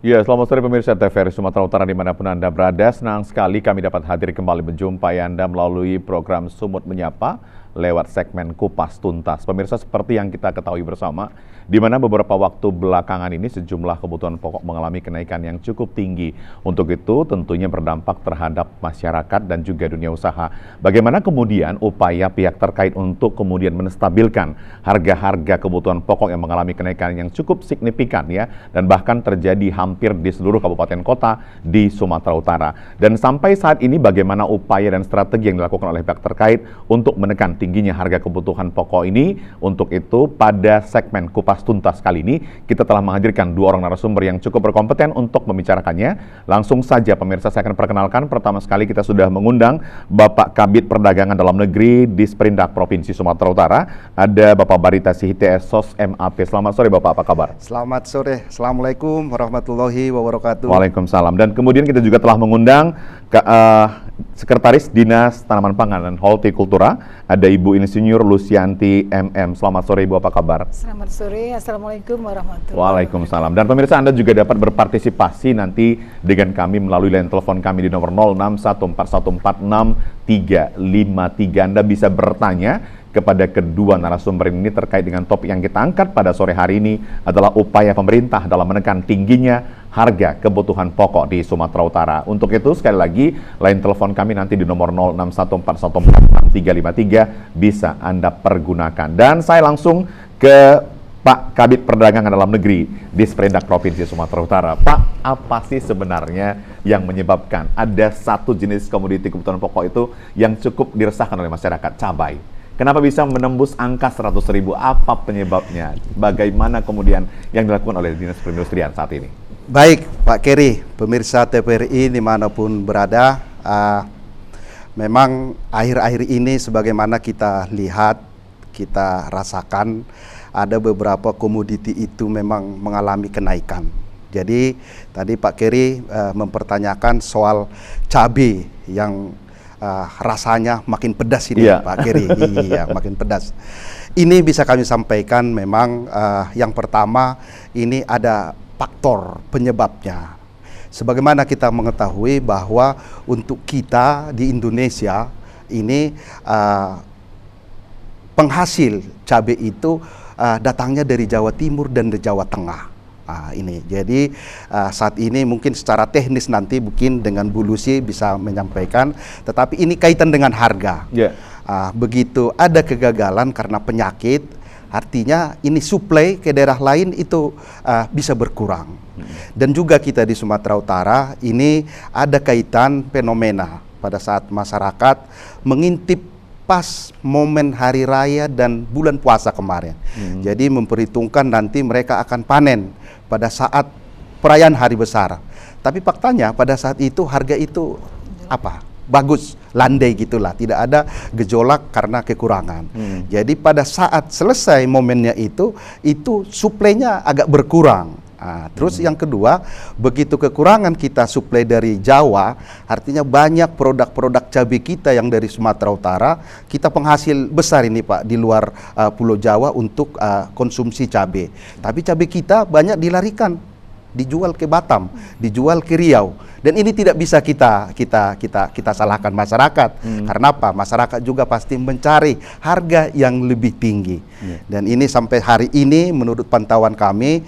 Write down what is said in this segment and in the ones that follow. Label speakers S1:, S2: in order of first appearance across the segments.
S1: Ya, selamat sore pemirsa TVRI Sumatera Utara dimanapun Anda berada. Senang sekali kami dapat hadir kembali menjumpai Anda melalui program Sumut Menyapa lewat segmen Kupas Tuntas. Pemirsa, seperti yang kita ketahui bersama, di mana beberapa waktu belakangan ini sejumlah kebutuhan pokok mengalami kenaikan yang cukup tinggi. Untuk itu tentunya berdampak terhadap masyarakat dan juga dunia usaha. Bagaimana kemudian upaya pihak terkait untuk kemudian menstabilkan harga-harga kebutuhan pokok yang mengalami kenaikan yang cukup signifikan ya, dan bahkan terjadi hampir di seluruh kabupaten kota di Sumatera Utara. Dan sampai saat ini bagaimana upaya dan strategi yang dilakukan oleh pihak terkait untuk menekan tingginya harga kebutuhan pokok ini. Untuk itu pada segmen Kupas Tuntas kali ini kita telah menghadirkan dua orang narasumber yang cukup berkompeten untuk membicarakannya. Langsung saja pemirsa, saya akan perkenalkan. Pertama sekali kita sudah mengundang Bapak Kabid Perdagangan Dalam Negeri Disperindak Provinsi Sumatera Utara. Ada Bapak Barita Sihite SOS MAP. Selamat sore Bapak, apa kabar?
S2: Selamat sore, Assalamualaikum warahmatullahi wabarakatuh.
S1: Waalaikumsalam. Dan kemudian kita juga telah mengundang Sekretaris Dinas Tanaman Pangan dan Hortikultura, ada Ibu Insinyur Lucianti MM. Selamat sore Ibu, apa kabar?
S3: Selamat sore, Assalamualaikum warahmatullahi wabarakatuh.
S1: Waalaikumsalam. Dan pemirsa, Anda juga dapat berpartisipasi nanti dengan kami melalui line telepon kami di nomor 0614146353. Anda bisa bertanya kepada kedua narasumber ini terkait dengan topik yang kita angkat pada sore hari ini adalah upaya pemerintah dalam menekan tingginya harga kebutuhan pokok di Sumatera Utara. Untuk itu sekali lagi line telepon kami nanti di nomor 0614146353 bisa Anda pergunakan. Dan saya langsung ke Pak Kabid Perdagangan Dalam Negeri Disperindak Provinsi Sumatera Utara. Pak, apa sih sebenarnya yang menyebabkan ada satu jenis komoditi kebutuhan pokok itu yang cukup diresahkan oleh masyarakat, cabai? Kenapa bisa menembus angka 100.000? Apa penyebabnya? Bagaimana kemudian yang dilakukan oleh Dinas Perindustrian saat ini?
S2: Baik, Pak Keri, pemirsa TVRI dimanapun berada, memang akhir-akhir ini sebagaimana kita lihat, kita rasakan, ada beberapa komoditi itu memang mengalami kenaikan. Jadi tadi Pak Keri mempertanyakan soal cabai yang rasanya makin pedas ini, Pak Keri. Iya, makin pedas. Ini bisa kami sampaikan memang yang pertama ini ada faktor penyebabnya. Sebagaimana kita mengetahui bahwa untuk kita di Indonesia ini penghasil cabai itu datangnya dari Jawa Timur dan dari Jawa Tengah. Ini jadi saat ini mungkin secara teknis nanti mungkin dengan Bu Lucy bisa menyampaikan, tetapi ini kaitan dengan harga. Begitu ada kegagalan karena penyakit, artinya ini suplai ke daerah lain itu bisa berkurang. Dan juga kita di Sumatera Utara ini ada kaitan fenomena pada saat masyarakat mengintip pas momen hari raya dan bulan puasa kemarin. Jadi memperhitungkan nanti mereka akan panen pada saat perayaan hari besar. Tapi faktanya pada saat itu harga itu bagus, landai gitulah, tidak ada gejolak karena kekurangan. Jadi pada saat selesai momennya itu suplainya agak berkurang. Terus yang kedua, begitu kekurangan kita suplai dari Jawa, artinya banyak produk-produk cabai kita yang dari Sumatera Utara, kita penghasil besar ini Pak di luar Pulau Jawa untuk konsumsi cabai. Tapi cabai kita banyak dilarikan, dijual ke Batam, dijual ke Riau. Dan ini tidak bisa kita salahkan masyarakat. Karena apa? Masyarakat juga pasti mencari harga yang lebih tinggi. Dan ini sampai hari ini menurut pantauan kami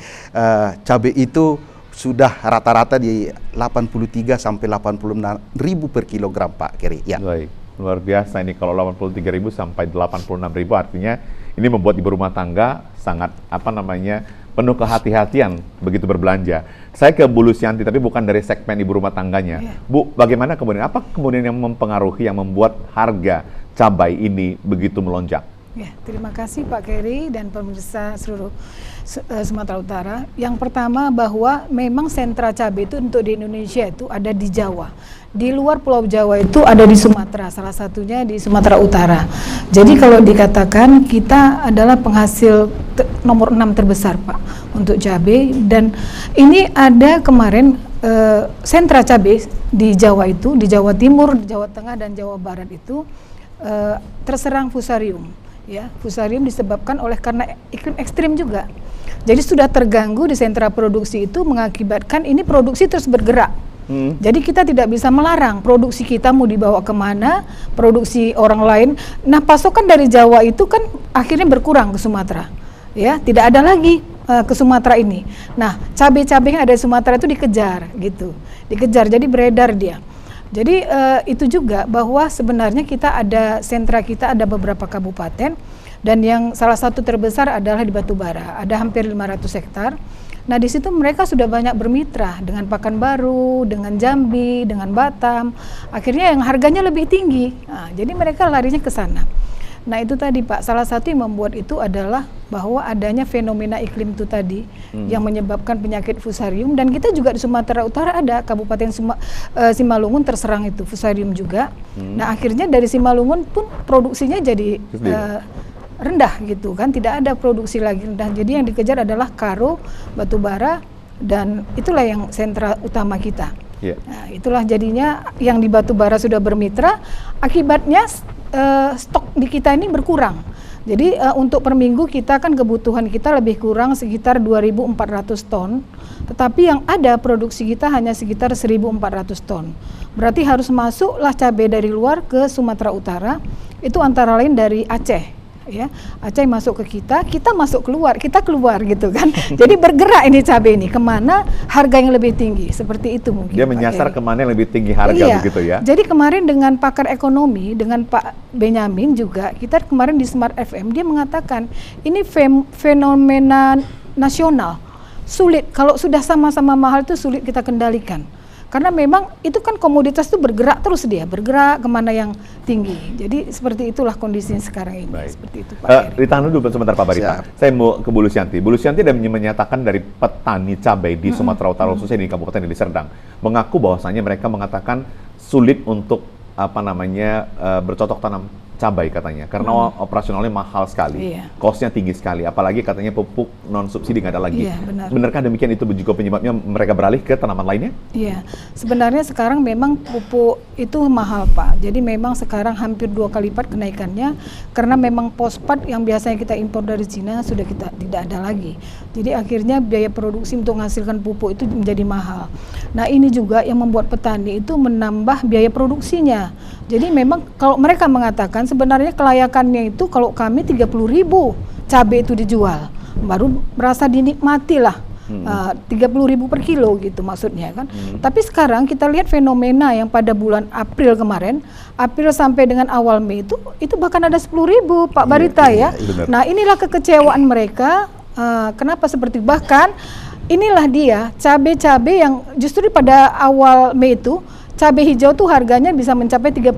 S2: cabai itu sudah rata-rata di 83 sampai 86.000 per kilogram, Pak Keri. Ya.
S1: Baik, luar biasa ini kalau 83.000 sampai 86.000, artinya ini membuat ibu rumah tangga sangat penuh kehati-hatian begitu berbelanja. Saya ke Bu Lucianti, tapi bukan dari segmen ibu rumah tangganya. Bu, bagaimana kemudian, apa kemudian yang mempengaruhi, yang membuat harga cabai ini begitu melonjak?
S3: Ya, terima kasih Pak Keri dan pemirsa seluruh Sumatera Utara. Yang pertama bahwa memang sentra cabai itu untuk di Indonesia itu ada di Jawa. Di luar Pulau Jawa itu ada di Sumatera, salah satunya di Sumatera Utara. Jadi kalau dikatakan kita adalah penghasil nomor 6 terbesar Pak untuk cabai, dan ini ada kemarin sentra cabai di Jawa itu, di Jawa Timur, di Jawa Tengah dan Jawa Barat itu terserang fusarium. ya. Fusarium disebabkan karena iklim ekstrim juga. Jadi sudah terganggu di sentra produksi itu mengakibatkan ini produksi terus bergerak. Jadi kita tidak bisa melarang produksi kita mau dibawa kemana, produksi orang lain. Nah, pasokan dari Jawa itu kan akhirnya berkurang ke Sumatera, ya, tidak ada lagi ke Sumatera ini. Nah, cabai-cabai yang ada di Sumatera itu dikejar, gitu, dikejar. Jadi beredar dia. Jadi itu juga bahwa sebenarnya kita ada sentra, kita ada beberapa kabupaten, dan yang salah satu terbesar adalah di Batubara, ada hampir 500 hektar. Nah, di situ mereka sudah banyak bermitra dengan Pekanbaru, dengan Jambi, dengan Batam. Akhirnya yang harganya lebih tinggi. Nah, jadi mereka larinya ke sana. Nah, itu tadi Pak, salah satu yang membuat itu adalah bahwa adanya fenomena iklim itu tadi yang menyebabkan penyakit fusarium. Dan kita juga di Sumatera Utara ada Kabupaten Simalungun terserang itu fusarium juga. Nah, akhirnya dari Simalungun pun produksinya jadi rendah gitu kan, tidak ada produksi lagi rendah. Jadi yang dikejar adalah Karo, Batubara, dan itulah yang sentra utama kita. Nah, itulah jadinya yang di Batubara sudah bermitra, akibatnya stok di kita ini berkurang. Jadi untuk per minggu kita kan kebutuhan kita lebih kurang sekitar 2.400 ton, tetapi yang ada produksi kita hanya sekitar 1.400 ton. Berarti harus masuklah cabai dari luar ke Sumatera Utara, itu antara lain dari Aceh. Ya, Aceh masuk ke kita masuk keluar, kita keluar gitu kan. Jadi bergerak ini cabai ini kemana harga yang lebih tinggi, seperti itu mungkin.
S1: Dia menyasar kemana yang lebih tinggi harga, begitu ya.
S3: Jadi kemarin dengan pakar ekonomi, dengan Pak Benyamin juga, kita kemarin di Smart FM, dia mengatakan ini fenomena nasional, sulit, kalau sudah sama-sama mahal itu sulit kita kendalikan. Karena memang itu kan komoditas itu bergerak terus, dia bergerak kemana yang tinggi. Jadi seperti itulah kondisinya sekarang ini.
S1: Baik.
S3: Seperti itu Pak.
S1: Ditahan dulu sebentar Pak Barita. Saya mau ke Bu Lusianti. Bu Lusianti dan menyatakan dari petani cabai di Sumatera Utara, khususnya di Kabupaten Deli Serdang, mengaku bahwasanya mereka mengatakan sulit untuk bercocok tanam cabai katanya, karena operasionalnya mahal sekali, cost-nya tinggi sekali, apalagi katanya pupuk non subsidi nggak ada lagi. Benarkah demikian, itu juga penyebabnya mereka beralih ke tanaman lainnya? Iya,
S3: sebenarnya sekarang memang pupuk itu mahal Pak, jadi memang sekarang hampir 2 kali lipat kenaikannya, karena memang fosfat yang biasanya kita impor dari Cina sudah kita tidak ada lagi. Jadi akhirnya biaya produksi untuk menghasilkan pupuk itu menjadi mahal. Nah, ini juga yang membuat petani itu menambah biaya produksinya. Jadi memang kalau mereka mengatakan sebenarnya kelayakannya itu kalau kami 30.000 cabai itu dijual, baru merasa dinikmati lah. 30.000 per kilo gitu maksudnya kan. Tapi sekarang kita lihat fenomena yang pada bulan April kemarin, April sampai dengan awal Mei itu bahkan ada 10.000 Pak Barita ya. Nah, inilah kekecewaan mereka. Kenapa seperti bahkan inilah dia cabai-cabai yang justru pada awal Mei itu cabai hijau tuh harganya bisa mencapai 30.000.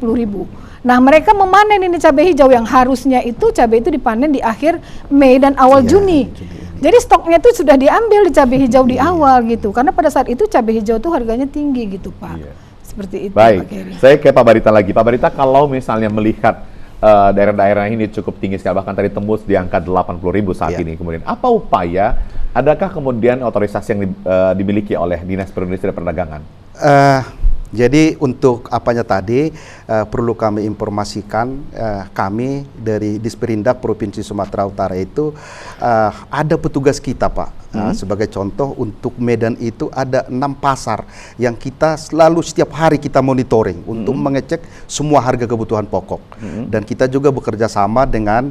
S3: Nah, mereka memanen ini cabai hijau yang harusnya itu cabai itu dipanen di akhir Mei dan awal Juni. Jadi stoknya itu sudah diambil di cabai hijau di awal gitu. Karena pada saat itu cabai hijau tuh harganya tinggi gitu, Pak. Seperti itu.
S1: Baik, saya ke Pak Barita lagi. Pak Barita, kalau misalnya melihat daerah-daerah ini cukup tinggi sekali, bahkan tadi tembus di angka 80.000 saat ini, kemudian apa upaya, adakah kemudian otorisasi yang dimiliki oleh Dinas Perindustrian dan Perdagangan?
S2: Jadi untuk apanya tadi perlu kami informasikan, kami dari Disperindak Provinsi Sumatera Utara itu ada petugas kita Pak. Sebagai contoh untuk Medan itu ada 6 pasar yang kita selalu setiap hari kita monitoring untuk mengecek semua harga kebutuhan pokok. Dan kita juga bekerja sama dengan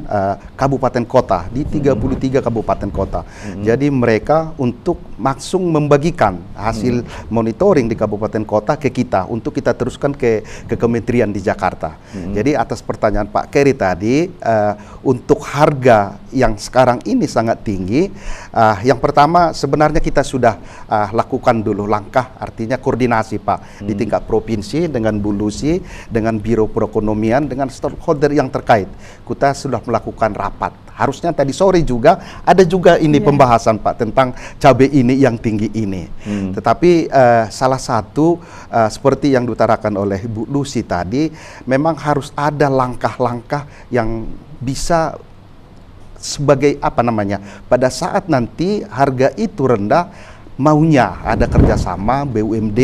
S2: kabupaten kota di 33 kabupaten kota. Jadi mereka untuk langsung membagikan hasil monitoring di kabupaten kota ke kita untuk kita teruskan ke kementerian di Jakarta. Jadi atas pertanyaan Pak Keri tadi, untuk harga yang sekarang ini sangat tinggi, yang pertama sebenarnya kita sudah lakukan dulu langkah, artinya koordinasi Pak di tingkat provinsi dengan Bu Lucy, dengan Biro Perekonomian, dengan stakeholder yang terkait. Kita sudah melakukan rapat. Harusnya tadi sore juga ada juga ini pembahasan Pak tentang cabai ini yang tinggi ini. Tetapi salah satu seperti yang diutarakan oleh Bu Lucy tadi, memang harus ada langkah-langkah yang bisa sebagai apa namanya, pada saat nanti harga itu rendah, maunya ada kerjasama BUMD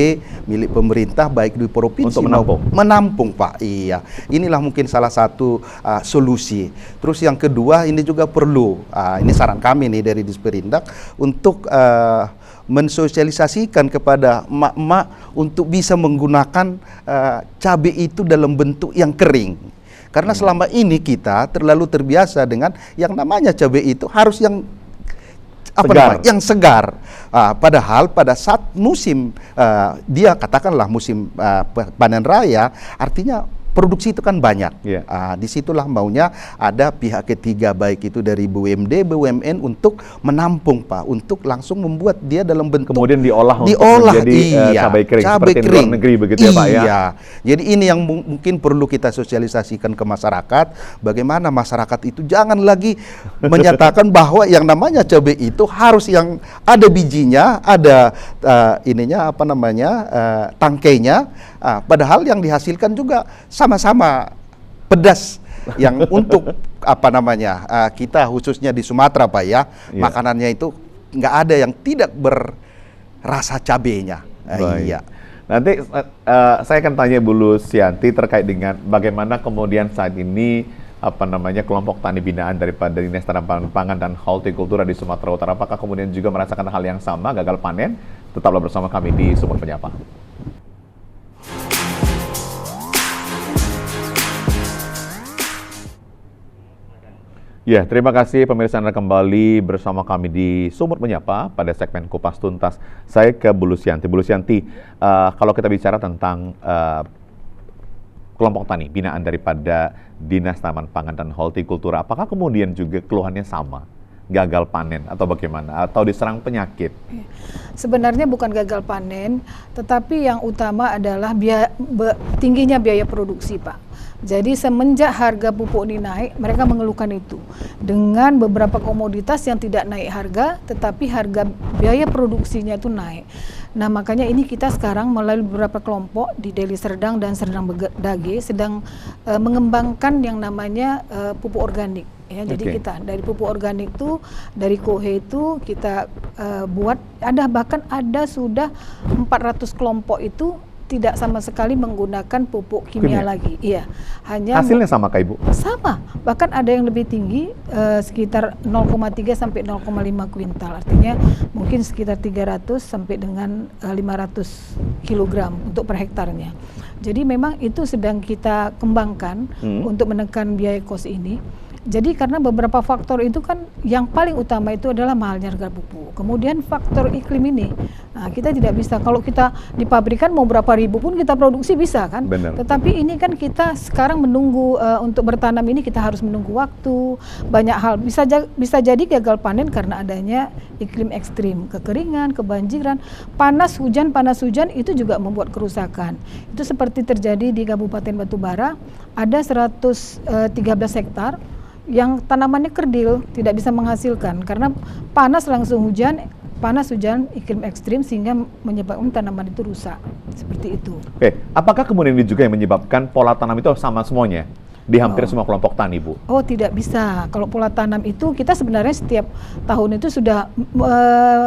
S2: milik pemerintah baik di provinsi
S1: untuk
S2: menampung Pak. Iya, inilah mungkin salah satu solusi. Terus yang kedua ini juga perlu, ini saran kami nih dari Disperindak untuk mensosialisasikan kepada emak-emak untuk bisa menggunakan cabai itu dalam bentuk yang kering. Karena selama ini kita terlalu terbiasa dengan yang namanya cabai itu harus yang yang segar. Padahal pada saat musim dia katakanlah musim panen raya, artinya produksi itu kan banyak. Disitulah maunya ada pihak ketiga baik itu dari BUMD, BUMN untuk menampung Pak, untuk langsung membuat dia dalam bentuk
S1: kemudian diolah untuk menjadi cabai kering seperti di luar negeri begitu ya Pak ya.
S2: Iya. Jadi ini yang mungkin perlu kita sosialisasikan ke masyarakat, bagaimana masyarakat itu jangan lagi menyatakan bahwa yang namanya cabai itu harus yang ada bijinya, ada tangkainya, padahal yang dihasilkan juga sama-sama pedas yang untuk kita khususnya di Sumatera Pak ya, makanannya itu nggak ada yang tidak berrasa cabenya. Iya.
S1: Nanti saya akan tanya Bu Lusianti terkait dengan bagaimana kemudian saat ini kelompok tani binaan daripada Dinas Tanaman Pangan dan Hortikultura di Sumatera Utara, apakah kemudian juga merasakan hal yang sama, gagal panen? Tetaplah bersama kami di Sumur Penyapa. Ya, terima kasih pemirsa Anda kembali bersama kami di Sumur Menyapa pada segmen Kupas Tuntas. Saya ke Bu Lusianti. Bu Lusianti, kalau kita bicara tentang kelompok tani binaan daripada Dinas Tanaman Pangan dan Hortikultura, apakah kemudian juga keluhannya sama? Gagal panen atau bagaimana? Atau diserang penyakit?
S3: Sebenarnya bukan gagal panen, tetapi yang utama adalah tingginya biaya produksi Pak. Jadi semenjak harga pupuk ini naik, mereka mengeluhkan itu. Dengan beberapa komoditas yang tidak naik harga, tetapi harga biaya produksinya itu naik. Nah makanya ini kita sekarang melalui beberapa kelompok di Deli Serdang dan Serdang Dage sedang mengembangkan yang namanya pupuk organik. Ya, jadi kita dari pupuk organik itu, dari Kohe itu kita buat, bahkan ada sudah 400 kelompok itu tidak sama sekali menggunakan pupuk kimia lagi. Iya, hanya
S1: hasilnya sama Kak Ibu? Sama,
S3: bahkan ada yang lebih tinggi sekitar 0,3 sampai 0,5 kuintal. Artinya mungkin sekitar 300 sampai dengan 500 kilogram untuk per hektarnya. Jadi memang itu sedang kita kembangkan untuk menekan biaya kos ini. Jadi karena beberapa faktor itu kan yang paling utama itu adalah mahalnya harga pupuk. Kemudian faktor iklim ini, kita tidak bisa, kalau kita di pabrikan mau berapa ribu pun kita produksi bisa kan.
S1: Benar.
S3: Tetapi ini kan kita sekarang menunggu untuk bertanam ini kita harus menunggu waktu, banyak hal. Bisa jadi gagal panen karena adanya iklim ekstrim, kekeringan, kebanjiran, panas hujan itu juga membuat kerusakan. Itu seperti terjadi di Kabupaten Batubara, ada 113 hektar yang tanamannya kerdil, tidak bisa menghasilkan karena panas hujan, iklim ekstrim sehingga menyebabkan tanaman itu rusak. Seperti itu.
S1: Oke, apakah kemudian ini juga yang menyebabkan pola tanam itu sama semuanya di hampir semua kelompok tani, Bu?
S3: Oh, tidak bisa. Kalau pola tanam itu kita sebenarnya setiap tahun itu sudah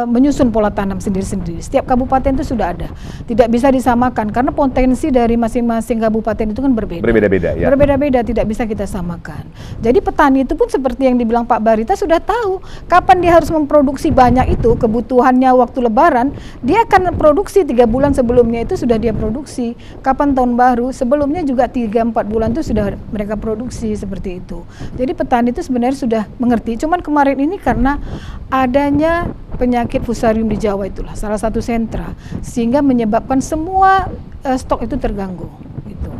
S3: menyusun pola tanam sendiri-sendiri. Setiap kabupaten itu sudah ada. Tidak bisa disamakan karena potensi dari masing-masing kabupaten itu kan berbeda.
S1: Berbeda-beda ya.
S3: Berbeda-beda, tidak bisa kita samakan. Jadi petani itu pun seperti yang dibilang Pak Barita sudah tahu kapan dia harus memproduksi banyak itu, kebutuhannya waktu lebaran, dia akan produksi 3 bulan sebelumnya itu sudah dia produksi. Kapan tahun baru, sebelumnya juga 3-4 bulan itu sudah mereka produksi seperti itu. Jadi petani itu sebenarnya sudah mengerti. Cuman kemarin ini karena adanya penyakit fusarium di Jawa itulah salah satu sentra sehingga menyebabkan semua stok itu terganggu. Gitu.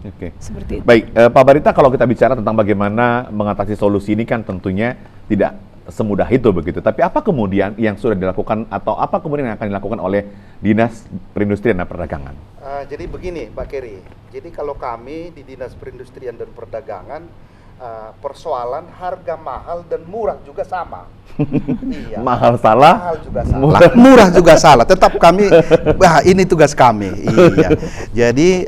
S1: Oke.
S3: Seperti itu.
S1: Baik, Pak Barita, kalau kita bicara tentang bagaimana mengatasi solusi ini kan tentunya tidak semudah itu begitu. Tapi apa kemudian yang sudah dilakukan atau apa kemudian yang akan dilakukan oleh Dinas Perindustrian dan Perdagangan?
S2: Jadi begini Pak Keri, jadi kalau kami di Dinas Perindustrian dan Perdagangan persoalan harga mahal dan murah juga sama. Iya.
S1: Mahal salah,
S2: mahal juga salah, murah juga salah. Tetap kami, ini tugas kami. Iya. Jadi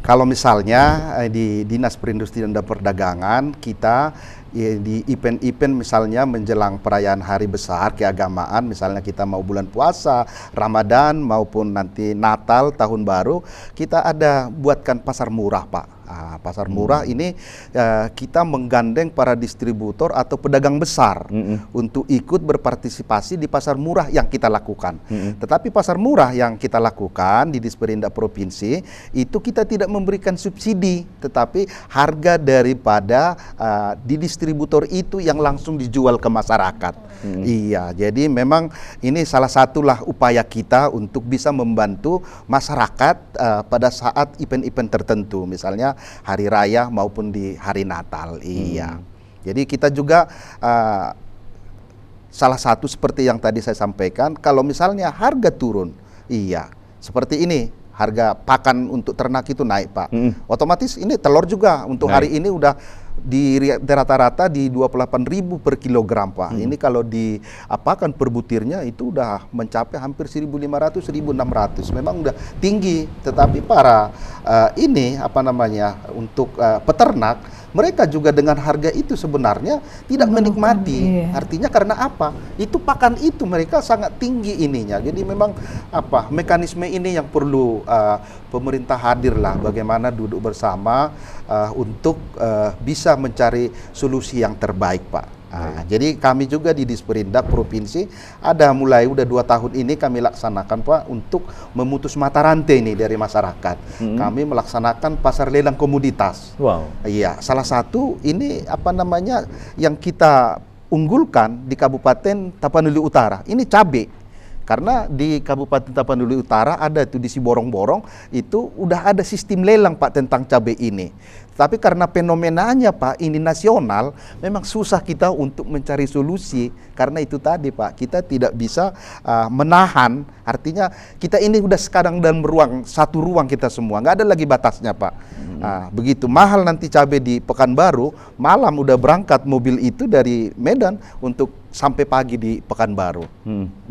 S2: kalau misalnya di Dinas Perindustrian dan Perdagangan kita ya, di event-event misalnya menjelang perayaan hari besar keagamaan, misalnya kita mau bulan puasa, Ramadan maupun nanti Natal, tahun baru, kita ada buatkan pasar murah, Pak. Pasar murah ini kita menggandeng para distributor atau pedagang besar untuk ikut berpartisipasi di pasar murah yang kita lakukan. Tetapi pasar murah yang kita lakukan di Disperindak Provinsi itu kita tidak memberikan subsidi, tetapi harga daripada di distributor itu yang langsung dijual ke masyarakat. Iya, jadi memang ini salah satulah upaya kita untuk bisa membantu masyarakat pada saat event-event tertentu, misalnya hari raya maupun di hari Natal. Iya. Jadi kita juga salah satu seperti yang tadi saya sampaikan, kalau misalnya harga turun, iya, seperti ini, harga pakan untuk ternak itu naik, Pak. Otomatis ini telur juga untuk hari ini udah di rata-rata di 28.000 per kilogram, Pak. Ini kalau diapakan per butirnya itu udah mencapai hampir 1.500, 1.600. Memang udah tinggi, tetapi para ini apa namanya untuk peternak, mereka juga dengan harga itu sebenarnya tidak menikmati. Artinya karena apa? Itu pakan itu mereka sangat tinggi ininya. Jadi memang apa mekanisme ini yang perlu pemerintah hadirlah, bagaimana duduk bersama untuk bisa mencari solusi yang terbaik, Pak. Jadi kami juga di Disperindak Provinsi ada mulai udah 2 tahun ini kami laksanakan, Pak, untuk memutus mata rantai ini dari masyarakat. Kami melaksanakan pasar lelang komoditas.
S1: Wow.
S2: Iya, salah satu ini apa namanya yang kita unggulkan di Kabupaten Tapanuli Utara. Ini cabai. Karena di Kabupaten Tapanuli Utara ada itu di Siborong-Borong itu udah ada sistem lelang, Pak, tentang cabai ini. Tapi karena fenomenanya, Pak, ini nasional, memang susah kita untuk mencari solusi. Karena itu tadi, Pak, kita tidak bisa menahan. Artinya kita ini udah sekarang dalam satu ruang kita semua, nggak ada lagi batasnya, Pak. Begitu mahal nanti cabai di Pekanbaru, malam udah berangkat mobil itu dari Medan untuk sampai pagi di Pekanbaru.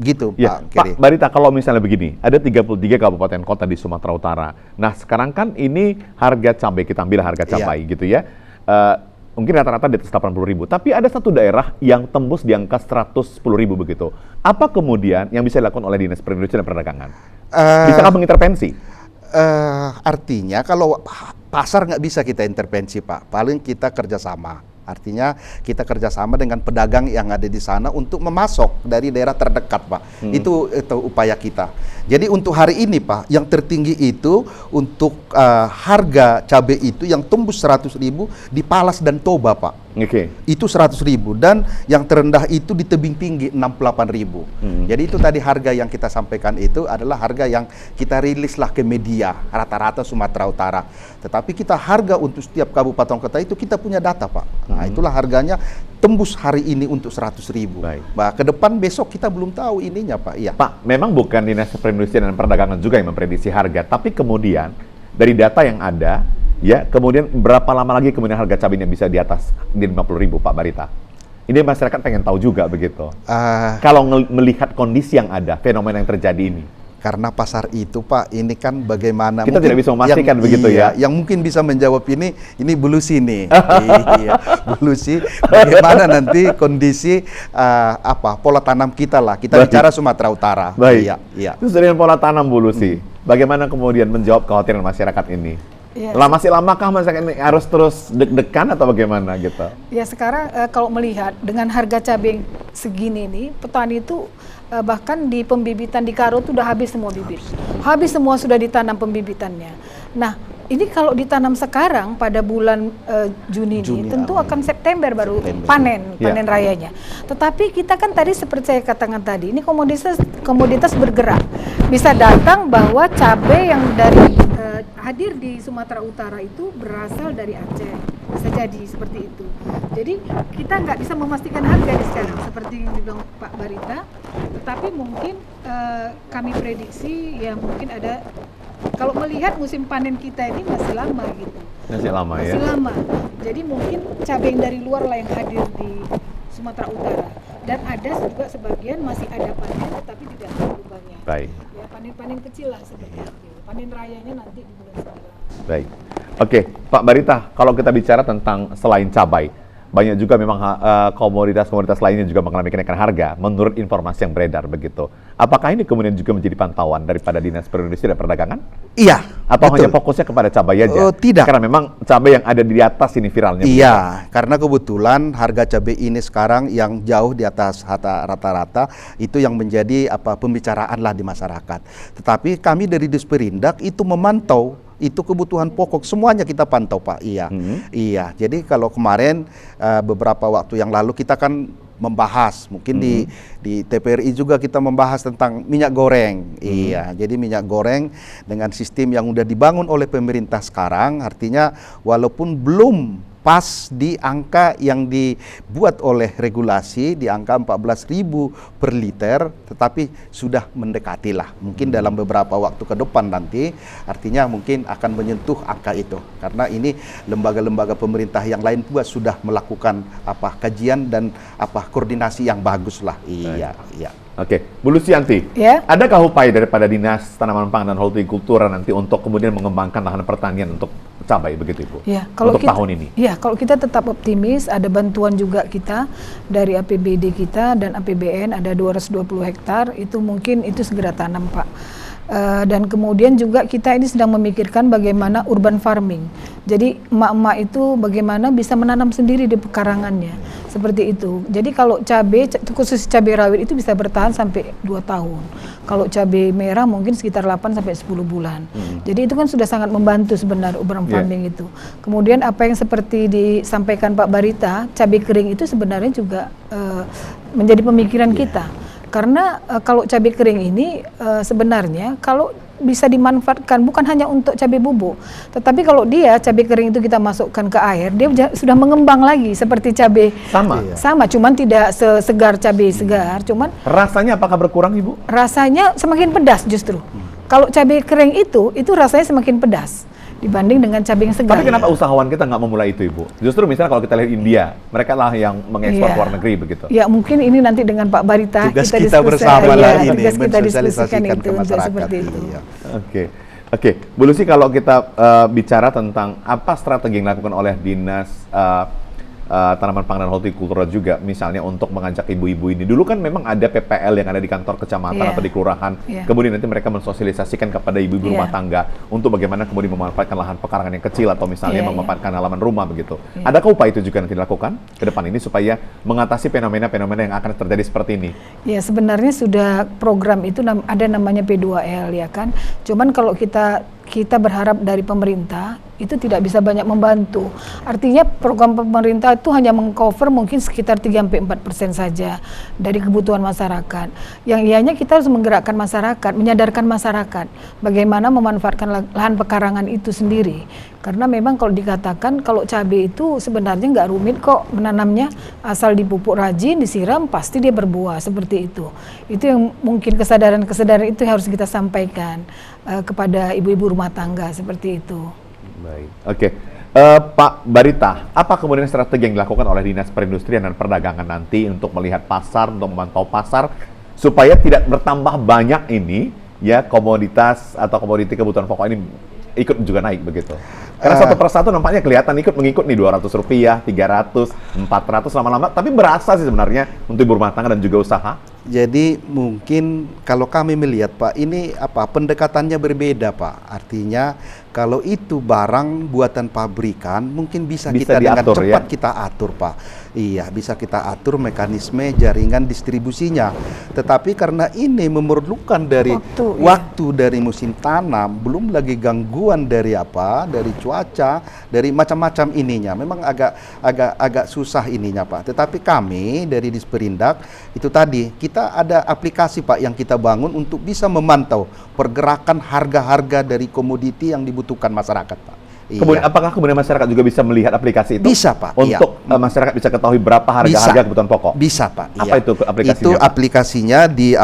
S2: Gitu,
S1: Ya,
S2: Pak Keri.
S1: Pak Barita, kalau misalnya begini, ada 33 kabupaten kota di Sumatera Utara. Nah, sekarang kan ini harga cabai, kita ambil harga cabai gitu ya. Mungkin rata-rata di atas 80.000, tapi ada satu daerah yang tembus di angka 110.000 begitu. Apa kemudian yang bisa dilakukan oleh Dinas Perindustrian dan Perdagangan? Bisakah mengintervensi?
S2: Artinya kalau pasar nggak bisa kita intervensi, Pak. Paling kita kerjasama. Artinya kita kerjasama dengan pedagang yang ada di sana untuk memasok dari daerah terdekat, Pak. Itu upaya kita. Jadi untuk hari ini, Pak, yang tertinggi itu untuk harga cabai itu yang tembus 100.000 di Palas dan Toba, Pak. Itu 100.000 dan yang terendah itu di tebing tinggi 68.000. Jadi itu tadi harga yang kita sampaikan itu adalah harga yang kita rilislah ke media rata-rata Sumatera Utara. Tetapi kita harga untuk setiap kabupaten kota itu kita punya data, Pak. Nah, itulah harganya tembus hari ini untuk 100.000. Nah, ke depan besok kita belum tahu ininya, Pak. Iya.
S1: Pak, memang bukan Dinas Perindustrian dan Perdagangan juga yang memprediksi harga, tapi kemudian dari data yang ada, ya, kemudian berapa lama lagi kemudian harga cabainya bisa di atas di 50.000, Pak Barita? Ini masyarakat pengen tahu juga begitu. Kalau melihat kondisi yang ada, fenomena yang terjadi ini.
S2: Karena pasar itu, Pak, ini kan bagaimana
S1: kita tidak bisa memastikan begitu ya.
S2: Yang mungkin bisa menjawab ini Bulusi nih. Iya, Bulusi. Bagaimana nanti kondisi pola tanam kita lah. Kita bicara Sumatera Utara.
S1: Baik.
S2: Iya.
S1: Terus dengan pola tanam Bulusi, bagaimana kemudian menjawab kekhawatiran masyarakat ini?
S3: Ya,
S1: masih lamakah masyarakat ini harus terus deg-degan atau bagaimana gitu?
S3: Ya sekarang kalau melihat dengan harga cabai segini nih, petani itu bahkan di pembibitan di Karo itu udah habis semua bibit. Habis semua sudah ditanam pembibitannya. Nah, ini kalau ditanam sekarang pada bulan Juni ini, tentu akan September baru panen rayanya. Tetapi kita kan tadi seperti saya katakan tadi, ini komoditas bergerak. Bisa datang bahwa cabai yang dari hadir di Sumatera Utara itu berasal dari Aceh, bisa jadi seperti itu. Jadi kita nggak bisa memastikan harga di sekarang seperti yang dibilang Pak Barita, tetapi mungkin kami prediksi ya mungkin ada. Kalau melihat musim panen kita ini masih lama gitu.
S1: Masih lama ya?
S3: Masih lama. Jadi mungkin cabai yang dari luar lah yang hadir di Sumatera Utara. Dan ada juga sebagian masih ada panen tetapi tidak terlalu banyak.
S1: Baik.
S3: Ya panen-panen kecil lah seperti itu. Panen rayanya nanti di bulan 9.
S1: Baik. Oke, Pak Barita, kalau kita bicara tentang selain cabai, banyak juga memang komoditas-komoditas lainnya juga mengalami kenaikan harga menurut informasi yang beredar begitu. Apakah ini kemudian juga menjadi pantauan daripada Dinas Perindustrian dan Perdagangan?
S2: Iya.
S1: Atau
S2: betul.
S1: hanya fokusnya kepada cabai aja?
S2: Oh, tidak.
S1: Karena memang cabai yang ada di atas ini viralnya.
S2: Iya, karena kebetulan harga cabai ini sekarang yang jauh di atas rata-rata itu yang menjadi pembicaraan lah di masyarakat. Tetapi kami dari Disperindak itu memantau itu kebutuhan pokok semuanya kita pantau Pak. Iya, iya. Jadi kalau kemarin beberapa waktu yang lalu kita kan membahas, mungkin di TPRI juga kita membahas tentang minyak goreng. Iya, jadi minyak goreng dengan sistem yang udah dibangun oleh pemerintah sekarang, artinya walaupun belum pas di angka yang dibuat oleh regulasi di angka 14.000 per liter, tetapi sudah mendekati lah. Mungkin dalam beberapa waktu ke depan nanti, artinya mungkin akan menyentuh angka itu. Karena ini lembaga-lembaga pemerintah yang lain juga sudah melakukan kajian dan koordinasi yang bagus lah. Iya, iya.
S1: Oke, Bu Lucianti, adakah upaya daripada Dinas Tanaman Pangan dan Hortikultura nanti untuk kemudian mengembangkan lahan pertanian untuk cabai begitu Ibu?
S3: Ya, kalau
S1: untuk tahun ini?
S3: Ya, kalau kita tetap optimis, ada bantuan juga kita dari APBD kita dan APBN ada 220 hektar, itu mungkin itu segera tanam Pak. Dan kemudian juga kita ini sedang memikirkan bagaimana urban farming. Jadi emak-emak itu bagaimana bisa menanam sendiri di pekarangannya. Seperti itu. Jadi kalau cabai, khusus cabai rawit itu bisa bertahan sampai 2 tahun. Kalau cabai merah mungkin sekitar 8 sampai 10 bulan. Jadi itu kan sudah sangat membantu sebenarnya urban farming itu. Kemudian apa yang seperti disampaikan Pak Barita, cabai kering itu sebenarnya juga menjadi pemikiran kita. Karena kalau cabai kering ini sebenarnya kalau bisa dimanfaatkan bukan hanya untuk cabai bubuk, tetapi kalau dia cabai kering itu kita masukkan ke air, dia sudah mengembang lagi seperti cabai sama, cuman tidak segar cabai segar, cuman
S1: rasanya apakah berkurang Ibu?
S3: Rasanya semakin pedas justru. Kalau cabai kering itu rasanya semakin pedas dibanding dengan cabai yang segar.
S1: Tapi kenapa usahawan kita nggak memulai itu Ibu? Justru misalnya kalau kita lihat India, mereka lah yang mengekspor ke luar negeri begitu.
S3: Ya mungkin ini nanti dengan Pak Barita
S2: tugas
S3: kita
S2: bersama lah ini,
S3: tugas kita diskusikan
S2: mensosialisasikan
S3: itu
S2: ke masyarakat.
S3: seperti itu.
S1: Oke, Bu Lucy, kalau kita bicara tentang apa strategi yang dilakukan oleh Dinas Tanaman Pangan dan Hortikultura juga, misalnya untuk mengajak ibu-ibu ini. Dulu kan memang ada PPL yang ada di kantor kecamatan atau di kelurahan, kemudian nanti mereka mensosialisasikan kepada ibu-ibu rumah tangga untuk bagaimana kemudian memanfaatkan lahan pekarangan yang kecil atau misalnya memanfaatkan halaman rumah begitu. Adakah upaya itu juga nanti dilakukan ke depan ini supaya mengatasi fenomena-fenomena yang akan terjadi seperti ini? Ya,
S3: sebenarnya sudah program itu ada namanya P2L ya kan. Cuman kalau kita berharap dari pemerintah itu tidak bisa banyak membantu. Artinya program pemerintah itu hanya mengcover mungkin sekitar 3-4% saja dari kebutuhan masyarakat. Yang ianya kita harus menggerakkan masyarakat, menyadarkan masyarakat bagaimana memanfaatkan lahan pekarangan itu sendiri. Karena memang kalau dikatakan kalau cabai itu sebenarnya nggak rumit kok menanamnya, asal dipupuk rajin, disiram pasti dia berbuah seperti itu. Itu yang mungkin kesadaran itu yang harus kita sampaikan kepada ibu-ibu rumah tangga seperti itu.
S1: Baik, oke. Pak Barita, apa kemudian strategi yang dilakukan oleh Dinas Perindustrian dan Perdagangan nanti untuk melihat pasar, untuk memantau pasar supaya tidak bertambah banyak ini ya komoditas atau komoditi kebutuhan pokok ini ikut juga naik begitu? Karena satu persatu nampaknya kelihatan mengikut nih Rp200, 300, 400 lama-lama, tapi berasa sih sebenarnya untuk ibu rumah tangga dan juga usaha.
S2: Jadi mungkin kalau kami melihat Pak, ini pendekatannya berbeda Pak. Artinya kalau itu barang buatan pabrikan mungkin bisa kita diatur, dengan cepat kita atur Pak. Iya, bisa kita atur mekanisme jaringan distribusinya. Tetapi karena ini memerlukan dari waktu dari musim tanam, belum lagi gangguan dari dari cuaca, dari macam-macam ininya. Memang agak susah ininya Pak. Tetapi kami dari Disperindak itu tadi kita ada aplikasi Pak yang kita bangun untuk bisa memantau pergerakan harga-harga dari komoditi yang dibutuhkan masyarakat Pak.
S1: Kemudian apakah kemudian masyarakat juga bisa melihat aplikasi itu?
S2: Bisa Pak.
S1: Untuk masyarakat bisa ketahui berapa harga kebutuhan pokok?
S2: Bisa Pak.
S1: Apa itu aplikasinya?
S2: Itu aplikasinya di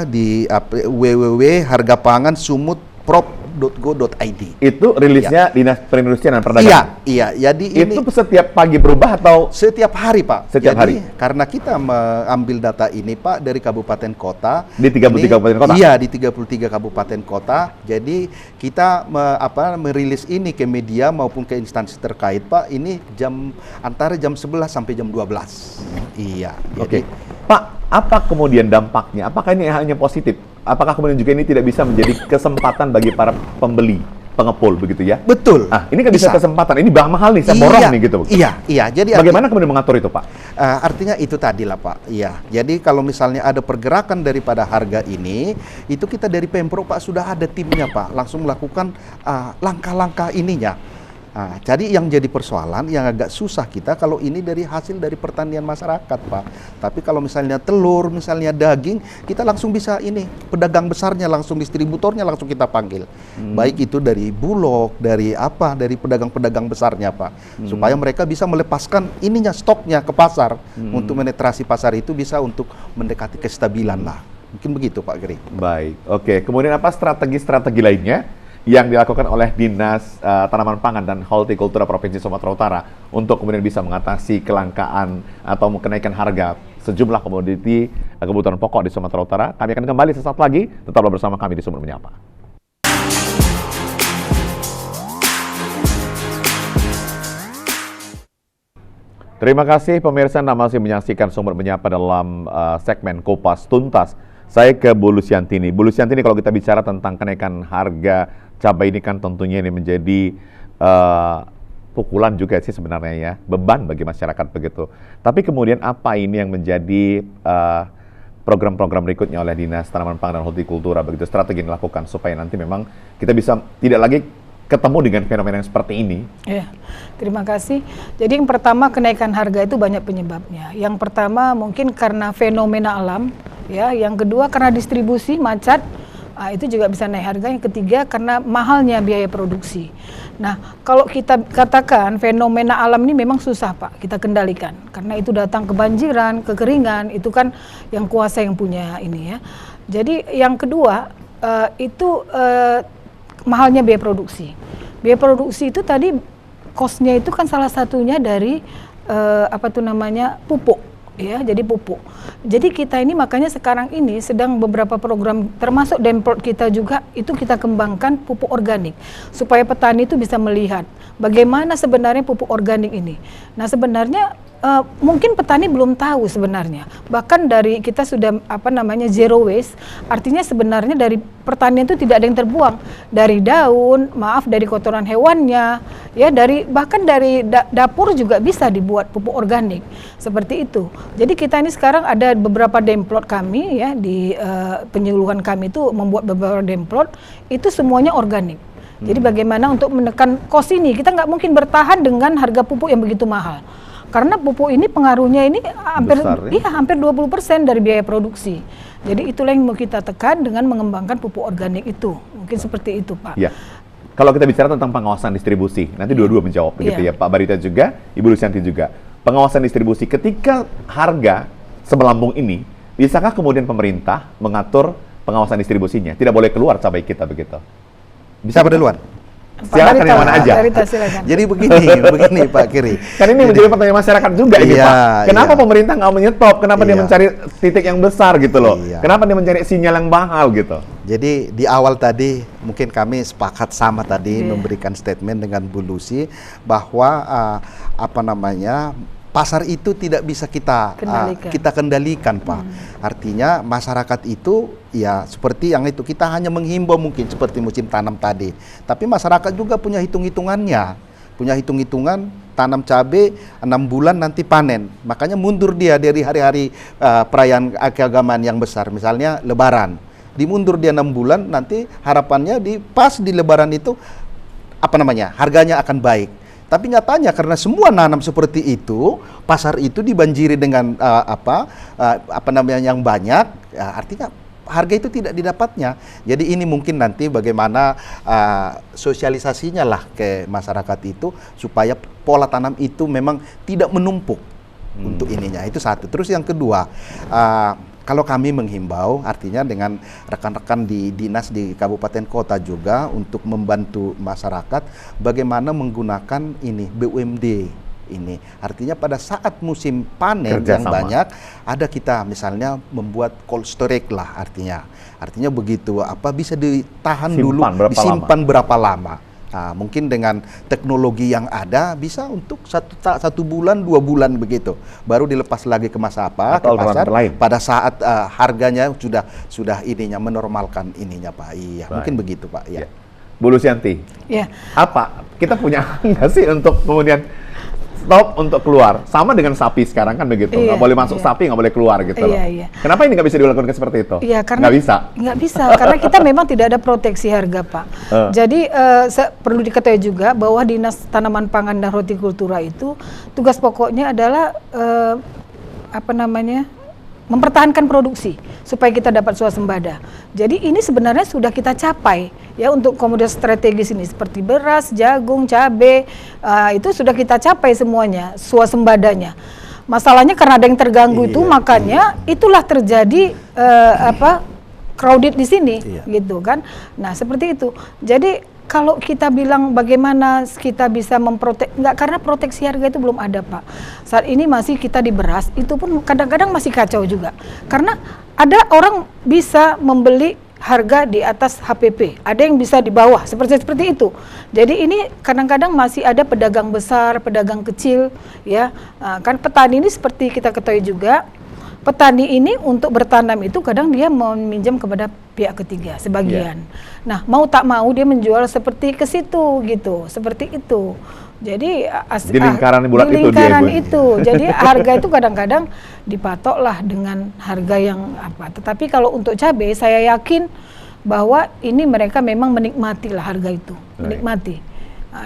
S2: di www.hargapangan.sumut.prop bpom.go.id.
S1: Itu rilisnya Dinas Perindustrian dan Perdagangan?
S2: Iya. Jadi
S1: itu setiap pagi berubah atau?
S2: Setiap hari, Pak.
S1: Setiap hari?
S2: Karena kita mengambil data ini, Pak, dari kabupaten kota.
S1: Di 33 kabupaten kota?
S2: Iya, di 33 kabupaten kota. Jadi kita merilis ini ke media maupun ke instansi terkait, Pak. Ini antara jam 11 sampai jam 12. Iya.
S1: Oke. Pak, apa kemudian dampaknya? Apakah ini hanya positif? Apakah kemudian juga ini tidak bisa menjadi kesempatan bagi para pembeli, pengepul begitu ya?
S2: Betul.
S1: Ini kan bisa kesempatan. Ini bahan mahal nih, saya borong nih gitu.
S2: Iya. Jadi
S1: bagaimana kemudian mengatur itu, Pak?
S2: Artinya itu tadi lah, Pak. Iya. Jadi kalau misalnya ada pergerakan daripada harga ini, itu kita dari Pemprov, Pak, sudah ada timnya, Pak. Langsung melakukan langkah-langkah ininya. Jadi yang jadi persoalan yang agak susah kita kalau ini dari hasil dari pertanian masyarakat, Pak. Tapi kalau misalnya telur, misalnya daging, kita langsung bisa ini pedagang besarnya langsung, distributornya langsung kita panggil. Baik itu dari Bulog, dari pedagang-pedagang besarnya, Pak. Supaya mereka bisa melepaskan ininya stoknya ke pasar untuk menetrasi pasar itu bisa untuk mendekati kestabilan lah. Mungkin begitu, Pak Geri.
S1: Baik. Oke, kemudian apa strategi-strategi lainnya yang dilakukan oleh Dinas Tanaman Pangan dan Hortikultura Provinsi Sumatera Utara untuk kemudian bisa mengatasi kelangkaan atau kenaikan harga sejumlah komoditi kebutuhan pokok di Sumatera Utara? Kami akan kembali sesaat lagi, tetaplah bersama kami di Sumut Menyapa. Terima kasih pemirsa, Anda masih menyaksikan Sumut Menyapa dalam segmen Kupas Tuntas. Saya ke Bu Lusiantini. Bu Lusiantini, kalau kita bicara tentang kenaikan harga cabai ini kan tentunya ini menjadi pukulan juga sih sebenarnya ya, beban bagi masyarakat begitu. Tapi kemudian apa ini yang menjadi program-program berikutnya oleh Dinas Tanaman Pangan dan Hortikultura begitu, strategi yang dilakukan supaya nanti memang kita bisa tidak lagi ketemu dengan fenomena yang seperti ini?
S3: Ya, terima kasih. Jadi yang pertama, kenaikan harga itu banyak penyebabnya. Yang pertama mungkin karena fenomena alam, ya. Yang kedua karena distribusi macet, itu juga bisa naik harga. Yang ketiga karena mahalnya biaya produksi. Nah, kalau kita katakan fenomena alam ini memang susah, Pak, kita kendalikan. Karena itu datang kebanjiran, kekeringan, itu kan yang kuasa yang punya ini ya. Jadi yang kedua itu mahalnya biaya produksi. Biaya produksi itu tadi cost-nya itu kan salah satunya dari pupuk, ya, jadi pupuk. Jadi kita ini makanya sekarang ini sedang beberapa program termasuk Demprot kita juga itu kita kembangkan pupuk organik supaya petani itu bisa melihat bagaimana sebenarnya pupuk organik ini. Nah, sebenarnya mungkin petani belum tahu sebenarnya. Bahkan dari kita sudah zero waste, artinya sebenarnya dari pertanian itu tidak ada yang terbuang. Dari daun, dari kotoran hewannya, ya bahkan dari dapur juga bisa dibuat pupuk organik. Seperti itu. Jadi kita ini sekarang ada beberapa demplot kami ya di penyuluhan kami itu membuat beberapa demplot itu semuanya organik. Jadi bagaimana untuk menekan cost ini? Kita nggak mungkin bertahan dengan harga pupuk yang begitu mahal. Karena pupuk ini pengaruhnya ini hampir
S1: besar, ya?
S3: Hampir 20% dari biaya produksi. Jadi itulah yang mau kita tekan dengan mengembangkan pupuk organik itu. Mungkin seperti itu, Pak.
S1: Ya. Kalau kita bicara tentang pengawasan distribusi, nanti dua-dua menjawab begitu ya, Pak Barita juga, Ibu Lusianti juga. Pengawasan distribusi ketika harga semelambung ini, bisakah kemudian pemerintah mengatur pengawasan distribusinya? Tidak boleh keluar cabai kita begitu.
S2: Bisa duluan?
S1: Silakan yang mana aja.
S2: Jadi begini Pak Kiri.
S1: Kan ini menjadi pertanyaan masyarakat juga ini, Pak. Kenapa pemerintah nggak menyetop? Kenapa dia mencari titik yang besar gitu loh? Kenapa dia mencari sinyal yang mahal gitu?
S2: Jadi di awal tadi mungkin kami sepakat sama tadi memberikan statement dengan Bu Lucy bahwa pasar itu tidak bisa kita kendalikan, Pak. Artinya masyarakat itu ya seperti yang itu, kita hanya menghimbau mungkin seperti musim tanam tadi. Tapi masyarakat juga punya hitung-hitungannya. Punya hitung-hitungan tanam cabai 6 bulan nanti panen. Makanya mundur dia dari hari-hari perayaan keagamaan yang besar, misalnya Lebaran. Dimundur dia 6 bulan, nanti harapannya pas di Lebaran itu harganya akan baik. Tapi nyatanya karena semua nanam seperti itu, pasar itu dibanjiri dengan yang banyak, ya, artinya harga itu tidak didapatnya. Jadi ini mungkin nanti bagaimana sosialisasinya lah ke masyarakat itu supaya pola tanam itu memang tidak menumpuk untuk ininya. Itu satu. Terus yang kedua, kalau kami menghimbau, artinya dengan rekan-rekan di dinas di kabupaten kota juga untuk membantu masyarakat bagaimana menggunakan ini BUMD ini. Artinya pada saat musim panen yang banyak, ada kita misalnya membuat cold storage lah artinya. Artinya begitu, apa bisa ditahan dulu, disimpan berapa lama. Nah, mungkin dengan teknologi yang ada bisa untuk satu bulan, 2 bulan begitu, baru dilepas lagi ke apa ke pasar pada saat harganya sudah ininya menormalkan ininya Pak. Iya, mungkin begitu Pak. Ya.
S1: Bu Lusianti, apa kita punya nggak sih untuk kemudian stop untuk keluar, sama dengan sapi sekarang kan begitu, nggak boleh masuk sapi, nggak boleh keluar gitu loh. Kenapa ini nggak bisa dilakukan seperti itu?
S3: Iya, karena nggak bisa, karena kita memang tidak ada proteksi harga Pak. Jadi perlu diketahui juga bahwa Dinas Tanaman Pangan dan Hortikultura itu tugas pokoknya adalah mempertahankan produksi supaya kita dapat swasembada. Jadi ini sebenarnya sudah kita capai ya untuk komoditas strategis ini seperti beras, jagung, cabai, itu sudah kita capai semuanya swasembadanya. Masalahnya karena ada yang terganggu itu, makanya itulah terjadi crowded di sini gitu kan. Nah, seperti itu. Jadi kalau kita bilang bagaimana kita bisa enggak, karena proteksi harga itu belum ada Pak. Saat ini masih kita di beras, itu pun kadang-kadang masih kacau juga. Karena ada orang bisa membeli harga di atas HPP, ada yang bisa di bawah, seperti itu. Jadi ini kadang-kadang masih ada pedagang besar, pedagang kecil, ya. Kan petani ini seperti kita ketahui juga, petani ini untuk bertanam itu kadang dia meminjam kepada pihak ketiga sebagian. Nah, mau tak mau dia menjual seperti ke situ gitu, seperti itu. Jadi
S1: di lingkaran bulat
S3: itu. Jadi harga itu kadang-kadang dipatoklah dengan harga yang apa. Tetapi kalau untuk cabai saya yakin bahwa ini mereka memang menikmati lah harga itu, menikmati.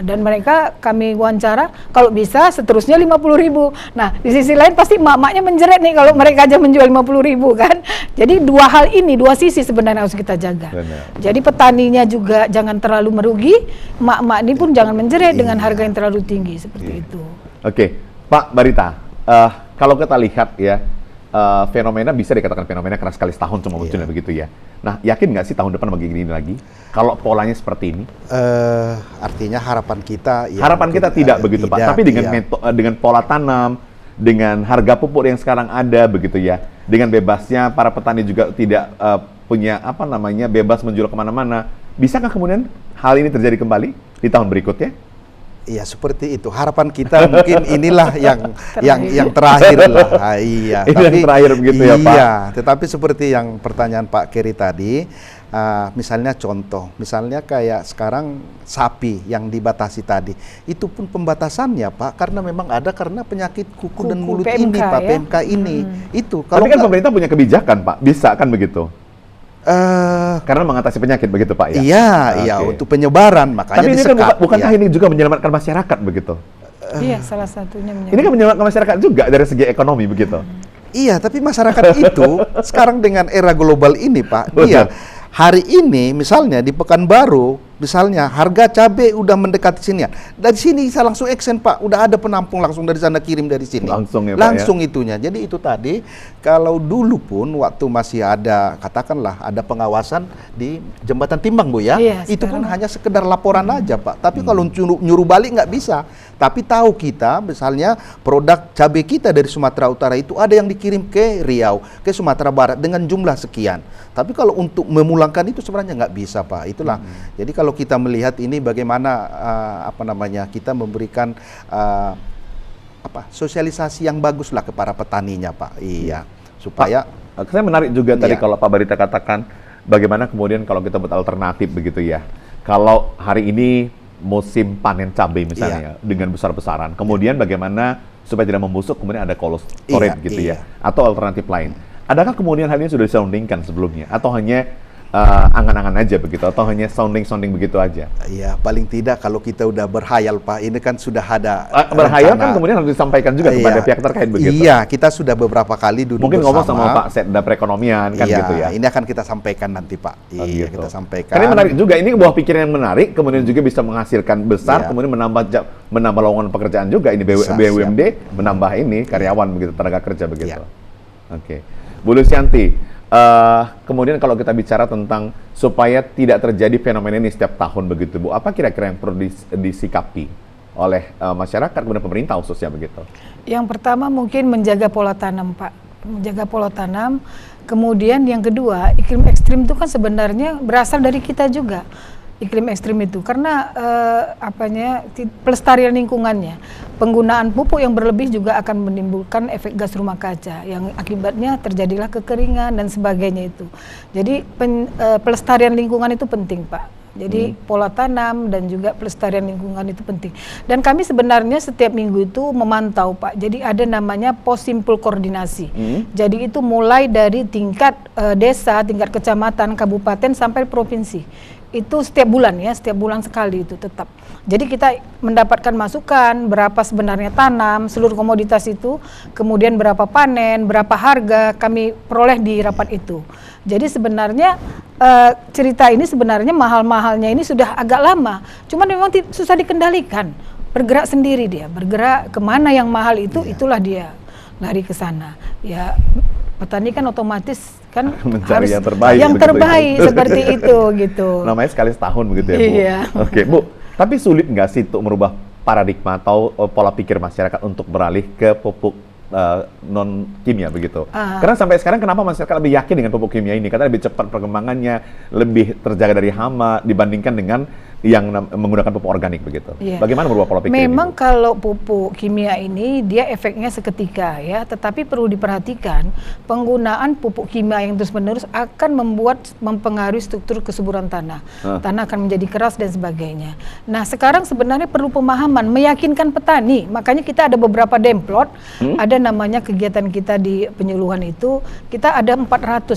S3: Dan mereka kami wawancara, kalau bisa seterusnya 50.000. Nah, di sisi lain pasti emak-emaknya menjerit nih kalau mereka aja menjual 50.000 kan. Jadi dua hal ini, dua sisi sebenarnya harus kita jaga. Jadi petaninya juga jangan terlalu merugi, emak-emak ini pun jangan menjerit dengan harga yang terlalu tinggi seperti itu.
S1: Oke, Pak Barita, kalau kita lihat ya, fenomena bisa dikatakan fenomena karena sekali setahun cuma munculnya begitu ya. Nah, yakin nggak sih tahun depan begini lagi? Kalau polanya seperti ini?
S2: Artinya harapan kita ya.
S1: Harapan kita tidak begitu Pak, tapi dengan pola tanam, dengan harga pupuk yang sekarang ada begitu ya, dengan bebasnya para petani juga tidak punya bebas menjual kemana-mana. Bisakah kemudian hal ini terjadi kembali di tahun berikutnya?
S2: Iya, seperti itu. Harapan kita mungkin inilah yang terakhir lah. Iya.
S1: Yang terakhir begitu ya Pak.
S2: Iya, tetapi seperti yang pertanyaan Pak Keri tadi, misalnya contoh, misalnya kayak sekarang sapi yang dibatasi tadi, itu pun pembatasannya Pak, karena memang ada karena penyakit kuku dan mulut
S3: PMK,
S2: ini Pak, PMK ini. Itu.
S1: Tapi kan pemerintah punya kebijakan Pak, bisa kan begitu? Karena mengatasi penyakit begitu Pak ya?
S2: Iya, untuk penyebaran, makanya
S1: tapi ini
S2: disekat.
S1: Kan bukankah ini juga menyelamatkan masyarakat begitu?
S3: Iya, salah satunya
S1: Ini kan menyelamatkan masyarakat juga dari segi ekonomi begitu?
S2: Iya, tapi masyarakat itu sekarang dengan era global ini Pak, dia hari ini misalnya di Pekanbaru, misalnya harga cabai udah mendekati sini ya. Dari sini bisa langsung action Pak, udah ada penampung langsung dari sana kirim dari sini.
S1: Langsung ya Pak,
S2: langsung itunya. Jadi itu tadi kalau dulu pun waktu masih ada katakanlah ada pengawasan di Jembatan Timbang Bu ya.
S3: Iya,
S2: itu pun hanya sekedar laporan aja Pak. Tapi kalau nyuruh balik nggak bisa. Tapi tahu kita misalnya produk cabai kita dari Sumatera Utara itu ada yang dikirim ke Riau, ke Sumatera Barat dengan jumlah sekian. Tapi kalau untuk memulangkan itu sebenarnya nggak bisa Pak. Itulah. Jadi kalau kita melihat ini bagaimana kita memberikan sosialisasi yang bagus lah kepada petaninya Pak. Iya, supaya
S1: saya menarik juga tadi kalau Pak Barita katakan bagaimana kemudian kalau kita buat alternatif begitu ya. Kalau hari ini musim panen cabai misalnya dengan besar-besaran, kemudian bagaimana supaya tidak membusuk kemudian ada cold storage gitu ya, atau alternatif lain. Adakah kemudian hal ini sudah disoundingkan sebelumnya atau hanya angan-angan aja begitu atau hanya sounding begitu aja?
S2: Iya, paling tidak kalau kita udah berhayal Pak, ini kan sudah ada
S1: berhayal kan kemudian harus disampaikan juga kepada pihak terkait begitu.
S2: Iya, kita sudah beberapa kali duduk
S1: mungkin
S2: bersama.
S1: Ngomong sama Pak Setda Perekonomian kan gitu ya.
S2: Ini akan kita sampaikan nanti Pak. Iya, kita sampaikan.
S1: Karena menarik juga, ini sebuah pikiran yang menarik, kemudian juga bisa menghasilkan besar, kemudian menambah lowongan pekerjaan juga ini BUMD menambah ini karyawan begitu, tenaga kerja begitu. Oke. Bu Lusianti, kemudian kalau kita bicara tentang supaya tidak terjadi fenomena ini setiap tahun begitu Bu, apa kira-kira yang perlu disikapi oleh masyarakat kemudian pemerintah khususnya begitu?
S3: Yang pertama mungkin menjaga pola tanam Pak, menjaga pola tanam. Kemudian yang kedua, iklim ekstrim itu kan sebenarnya berasal dari kita juga. Iklim ekstrim itu karena pelestarian lingkungannya, penggunaan pupuk yang berlebih juga akan menimbulkan efek gas rumah kaca yang akibatnya terjadilah kekeringan dan sebagainya itu. Jadi pelestarian lingkungan itu penting Pak. Jadi pola tanam dan juga pelestarian lingkungan itu penting. Dan kami sebenarnya setiap minggu itu memantau Pak. Jadi ada namanya Posimpul Koordinasi. Jadi itu mulai dari tingkat desa, tingkat kecamatan, kabupaten sampai provinsi. Itu setiap bulan ya, setiap bulan sekali itu tetap. Jadi kita mendapatkan masukan berapa sebenarnya tanam, seluruh komoditas itu, kemudian berapa panen, berapa harga kami peroleh di rapat itu. Jadi sebenarnya cerita ini sebenarnya mahal-mahalnya ini sudah agak lama, cuman memang susah dikendalikan. Bergerak sendiri dia, bergerak kemana yang mahal itu, itulah dia lari ke sana. Ya petani kan otomatis kan
S1: mencari
S3: harus
S1: yang terbaik
S3: seperti itu gitu.
S1: Namanya sekali setahun begitu ya Bu.
S3: Iya.
S1: Oke Bu, tapi sulit nggak sih untuk merubah paradigma atau pola pikir masyarakat untuk beralih ke pupuk non kimia begitu? Karena sampai sekarang kenapa masyarakat lebih yakin dengan pupuk kimia ini? Karena lebih cepat perkembangannya, lebih terjaga dari hama dibandingkan dengan yang menggunakan pupuk organik begitu.
S3: Yeah.
S1: Bagaimana merubah pola pikir
S3: Memang
S1: ini?
S3: kalau pupuk kimia ini dia efeknya seketika ya, tetapi perlu diperhatikan penggunaan pupuk kimia yang terus-menerus akan mempengaruhi struktur kesuburan tanah. Tanah akan menjadi keras dan sebagainya. Nah, sekarang sebenarnya perlu pemahaman, meyakinkan petani. Makanya kita ada beberapa demplot, ada namanya kegiatan kita di penyuluhan itu, kita ada 400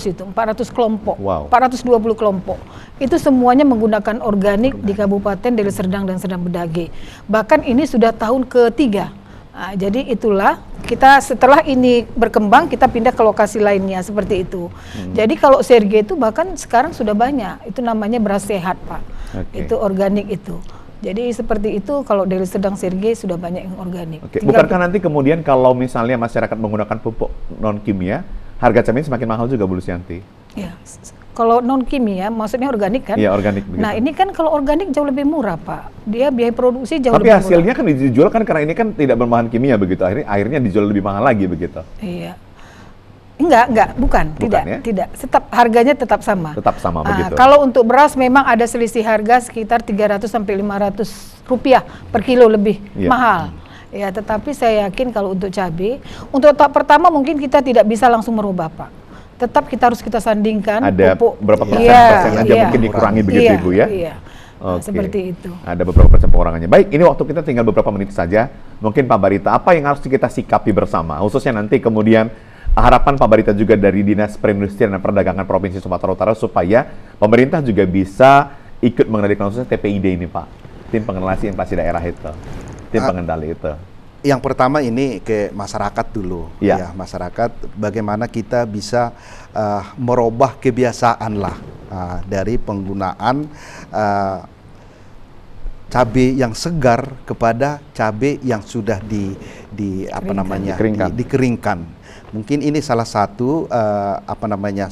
S3: kelompok.
S1: Wow.
S3: 420 kelompok. Itu semuanya menggunakan organik di Kabupaten Deli Serdang dan Serdang Bedagai. Bahkan ini sudah tahun ketiga. Nah, jadi itulah kita setelah ini berkembang kita pindah ke lokasi lainnya seperti itu. Jadi kalau Serge itu bahkan sekarang sudah banyak. Itu namanya beras sehat Pak. Itu organik itu. Jadi seperti itu kalau Deli Serdang Serge sudah banyak yang organik.
S1: Bukankah nanti kemudian kalau misalnya masyarakat menggunakan pupuk non kimia, harga cabai semakin mahal juga Bu Lusianti?
S3: Ya. Kalau non kimia, maksudnya organik kan?
S1: Iya, organik begitu.
S3: Nah, ini kan kalau organik jauh lebih murah, Pak. Dia biaya produksi jauh lebih murah.
S1: Tapi hasilnya kan dijual kan karena ini kan tidak berbahan kimia begitu. Akhirnya dijual lebih mahal lagi begitu.
S3: Iya. Bukan, tidak. Tetap harganya tetap sama.
S1: Tetap sama begitu.
S3: Kalau untuk beras memang ada selisih harga sekitar 300 sampai 500 rupiah per kilo lebih mahal. Ya, tetapi saya yakin kalau untuk cabai, untuk tahap pertama mungkin kita tidak bisa langsung merubah, Pak. Tetap kita sandingkan
S1: ada
S3: pupuk.
S1: berapa persen aja mungkin dikurangi begitu Ibu ya?
S3: Iya. Seperti itu.
S1: Ada beberapa persen pengurangannya. Baik, ini waktu kita tinggal beberapa menit saja. Mungkin Pak Barita, apa yang harus kita sikapi bersama? Khususnya nanti kemudian harapan Pak Barita juga dari Dinas Perindustrian dan Perdagangan Provinsi Sumatera Utara supaya pemerintah juga bisa ikut mengendalikan khususnya TPID ini Pak. Tim pengendali inflasi daerah itu. Tim pengendali itu.
S2: Yang pertama ini ke masyarakat dulu,
S1: ya
S2: masyarakat bagaimana kita bisa merubah kebiasaan lah dari penggunaan cabai yang segar kepada cabai yang sudah dikeringkan. Mungkin ini salah satu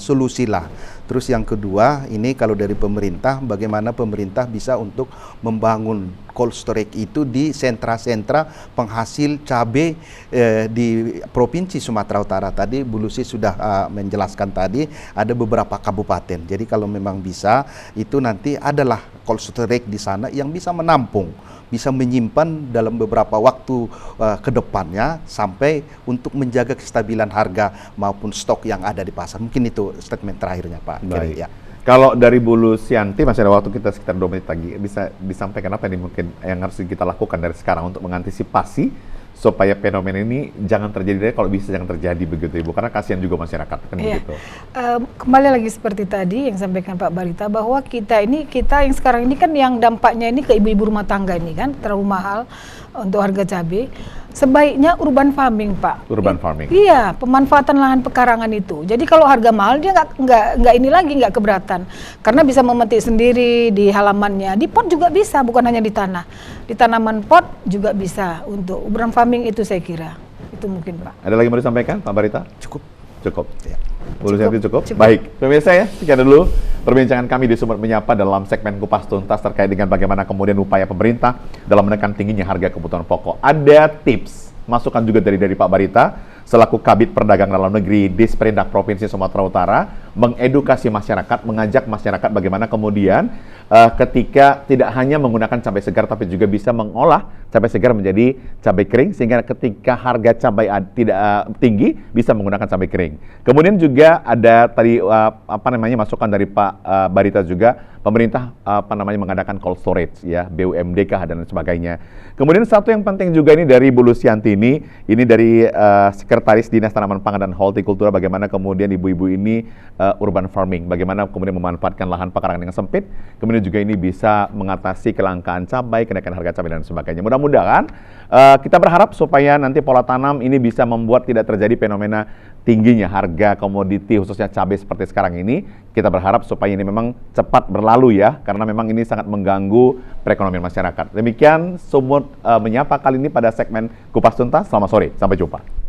S2: solusi lah. Terus yang kedua, ini kalau dari pemerintah, bagaimana pemerintah bisa untuk membangun cold storage itu di sentra-sentra penghasil cabai di Provinsi Sumatera Utara. Tadi Bu Lucy sudah menjelaskan tadi ada beberapa kabupaten. Jadi kalau memang bisa, itu nanti adalah cold storage di sana yang bisa menampung, bisa menyimpan dalam beberapa waktu ke depannya sampai untuk menjaga kestabilan harga maupun stok yang ada di pasar. Mungkin itu statement terakhirnya Pak.
S1: Baik. Ya. Kalau dari Bu Lusianti, masih ada waktu kita sekitar 2 menit lagi, bisa disampaikan apa yang mungkin yang harus kita lakukan dari sekarang untuk mengantisipasi supaya fenomena ini jangan terjadi, kalau bisa jangan terjadi begitu Ibu, karena kasihan juga masyarakat kan begitu.
S3: Kembali lagi seperti tadi yang sampaikan Pak Barita bahwa kita yang sekarang ini kan yang dampaknya ini ke ibu-ibu rumah tangga ini kan terlalu mahal untuk harga cabai. Sebaiknya urban farming Pak.
S1: Urban farming.
S3: Iya, pemanfaatan lahan pekarangan itu. Jadi kalau harga mahal dia nggak keberatan karena bisa memetik sendiri di halamannya. Di pot juga bisa, bukan hanya di tanah. Di tanaman pot juga bisa untuk urban farming itu saya kira. Itu mungkin Pak.
S1: Ada lagi mau disampaikan Pak Barita?
S2: Cukup.
S1: Ya. Bu Lusianti cukup?
S3: Cukup.
S1: Baik, pemirsa ya, sekian dulu perbincangan kami di Sumut Menyapa dalam segmen Kupas Tuntas terkait dengan bagaimana kemudian upaya pemerintah dalam menekan tingginya harga kebutuhan pokok. Ada tips, masukan juga dari Pak Barita selaku Kabid Perdagangan Dalam Negeri Disperindak Provinsi Sumatera Utara, mengedukasi masyarakat, mengajak masyarakat bagaimana kemudian ketika tidak hanya menggunakan cabai segar tapi juga bisa mengolah cabai segar menjadi cabai kering sehingga ketika harga cabai tidak tinggi bisa menggunakan cabai kering. Kemudian juga ada tadi masukan dari Pak Barita juga, pemerintah mengadakan cold storage ya, BUMDK dan sebagainya. Kemudian satu yang penting juga ini dari Bu Lusianti ini dari Sekretaris Dinas Tanaman Pangan dan Hortikultura, bagaimana kemudian ibu-ibu ini urban farming, bagaimana kemudian memanfaatkan lahan pekarangan yang sempit, kemudian juga ini bisa mengatasi kelangkaan cabai, kenaikan harga cabai dan sebagainya. Mudah-mudahan kita berharap supaya nanti pola tanam ini bisa membuat tidak terjadi fenomena tingginya harga komoditi khususnya cabai seperti sekarang ini. Kita berharap supaya ini memang cepat berlalu ya, karena memang ini sangat mengganggu perekonomian masyarakat. Demikian Sumut Menyapa kali ini pada segmen Kupas Tuntas. Selamat sore, sampai jumpa.